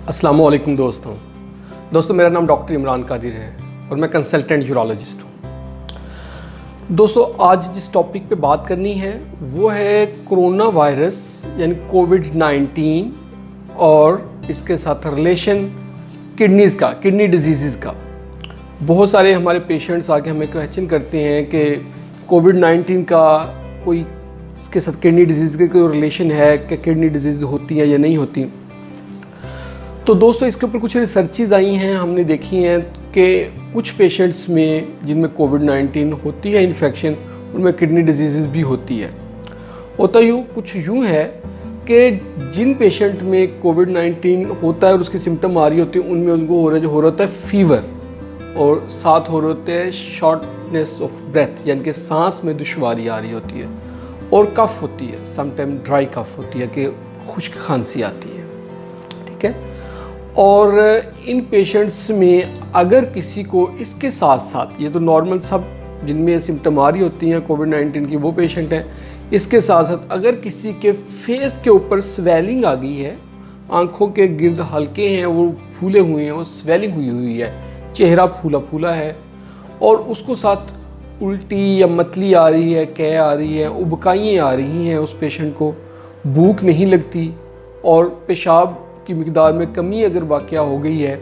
अस्सलाम वालेकुम दोस्तों मेरा नाम डॉक्टर इमरान कादिर है और मैं कंसल्टेंट यूरोलॉजिस्ट हूँ। दोस्तों आज जिस टॉपिक पे बात करनी है वो है कोरोना वायरस यानी कोविड-19 और इसके साथ रिलेशन किडनी डिजीज़ का। बहुत सारे हमारे पेशेंट्स आके हमें क्वेश्चन करते हैं कि कोविड-19 का कोई इसके साथ किडनी डिजीज़ का कोई रिलेशन है कि किडनी डिजीज़ होती है या नहीं होती। तो दोस्तों इसके ऊपर कुछ रिसर्चेज आई हैं, हमने देखी हैं कि कुछ पेशेंट्स में जिनमें कोविड-19 होती है इन्फेक्शन, उनमें किडनी डिजीज़ भी होती है। होता कुछ यूँ है कि जिन पेशेंट में कोविड-19 होता है और उसकी सिम्टम आ रही होती है, उनमें उनको हो रहा होता है फीवर और साथ हो रहे होते हैं शॉर्टनेस ऑफ ब्रेथ यानी कि सांस में दुश्वारी आ रही होती है और कफ़ होती है, समटाइम ड्राई कफ़ होती है कि खुश्क खांसी आती है। ठीक है। और इन पेशेंट्स में अगर किसी को इसके साथ साथ, ये तो नॉर्मल सब जिनमें सिम्टम आ रही होती हैं कोविड-19 की वो पेशेंट हैं, इसके साथ साथ अगर किसी के फेस के ऊपर स्वेलिंग आ गई है, आंखों के गिर्द हल्के हैं वो फूले हुए हैं, वो स्वेलिंग हुई है, चेहरा फूला है और उसको साथ उल्टी या मतली आ रही है, कै आ रही है, उबकाइयाँ आ रही हैं, उस पेशेंट को भूख नहीं लगती और पेशाब की मिकदार में कमी अगर वाक़या हो गई है,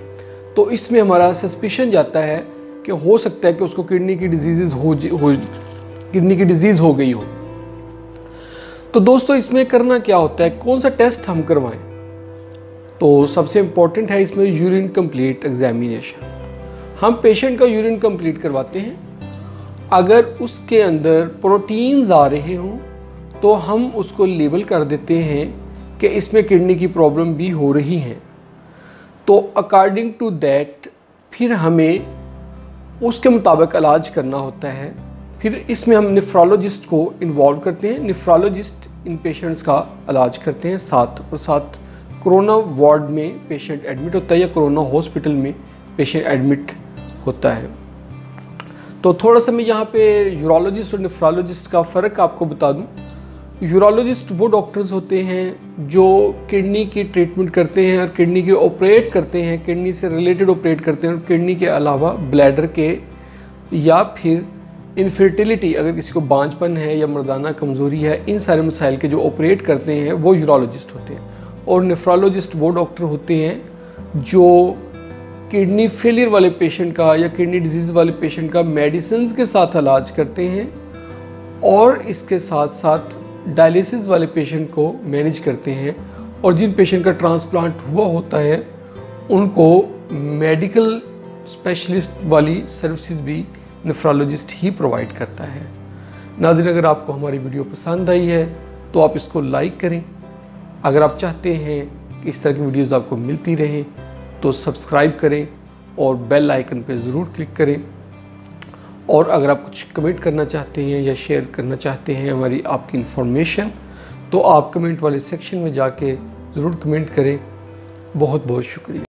तो इसमें हमारा सस्पिशन जाता है कि हो सकता है कि उसको किडनी की डिजीज़ हो गई हो। तो दोस्तों इसमें करना क्या होता है, कौन सा टेस्ट हम करवाएं? तो सबसे इम्पोर्टेंट है इसमें यूरिन कंप्लीट एग्जामिनेशन। हम पेशेंट का यूरिन कंप्लीट करवाते हैं, अगर उसके अंदर प्रोटीन्स आ रहे हों तो हम उसको लेबल कर देते हैं कि इसमें किडनी की प्रॉब्लम भी हो रही है। तो अकॉर्डिंग टू दैट फिर हमें उसके मुताबिक इलाज करना होता है। फिर इसमें हम नेफ्रोलॉजिस्ट को इन्वॉल्व करते हैं। नेफ्रोलॉजिस्ट इन पेशेंट्स का इलाज करते हैं साथ कोरोना वार्ड में पेशेंट एडमिट होता है या कोरोना हॉस्पिटल में पेशेंट एडमिट होता है। तो थोड़ा सा मैं यहाँ पे यूरोलॉजिस्ट और नेफ्रोलॉजिस्ट का फ़र्क आपको बता दूँ। यूरोलॉजिस्ट वो डॉक्टर्स होते हैं जो किडनी की ट्रीटमेंट करते हैं और किडनी के ऑपरेट करते हैं, किडनी से रिलेटेड ऑपरेट करते हैं और किडनी के अलावा ब्लैडर के या फिर इनफर्टिलिटी, अगर किसी को बांझपन है या मर्दाना कमज़ोरी है, इन सारे मसाइल के जो ऑपरेट करते हैं वो यूरोलॉजिस्ट होते हैं। और नेफ्रोलॉजिस्ट वो डॉक्टर होते हैं जो किडनी फेलियर वाले पेशेंट का या किडनी डिजीज़ वाले पेशेंट का मेडिसिन के साथ इलाज करते हैं और इसके साथ साथ डायलिसिस वाले पेशेंट को मैनेज करते हैं। और जिन पेशेंट का ट्रांसप्लांट हुआ होता है उनको मेडिकल स्पेशलिस्ट वाली सर्विसेज भी नेफ्रोलॉजिस्ट ही प्रोवाइड करता है। नाज़रीन, अगर आपको हमारी वीडियो पसंद आई है तो आप इसको लाइक करें। अगर आप चाहते हैं कि इस तरह की वीडियोज़ आपको मिलती रहें तो सब्सक्राइब करें और बेल आइकन पर ज़रूर क्लिक करें। और अगर आप कुछ कमेंट करना चाहते हैं या शेयर करना चाहते हैं हमारी आपकी इन्फॉर्मेशन, तो आप कमेंट वाले सेक्शन में जाके ज़रूर कमेंट करें। बहुत बहुत शुक्रिया।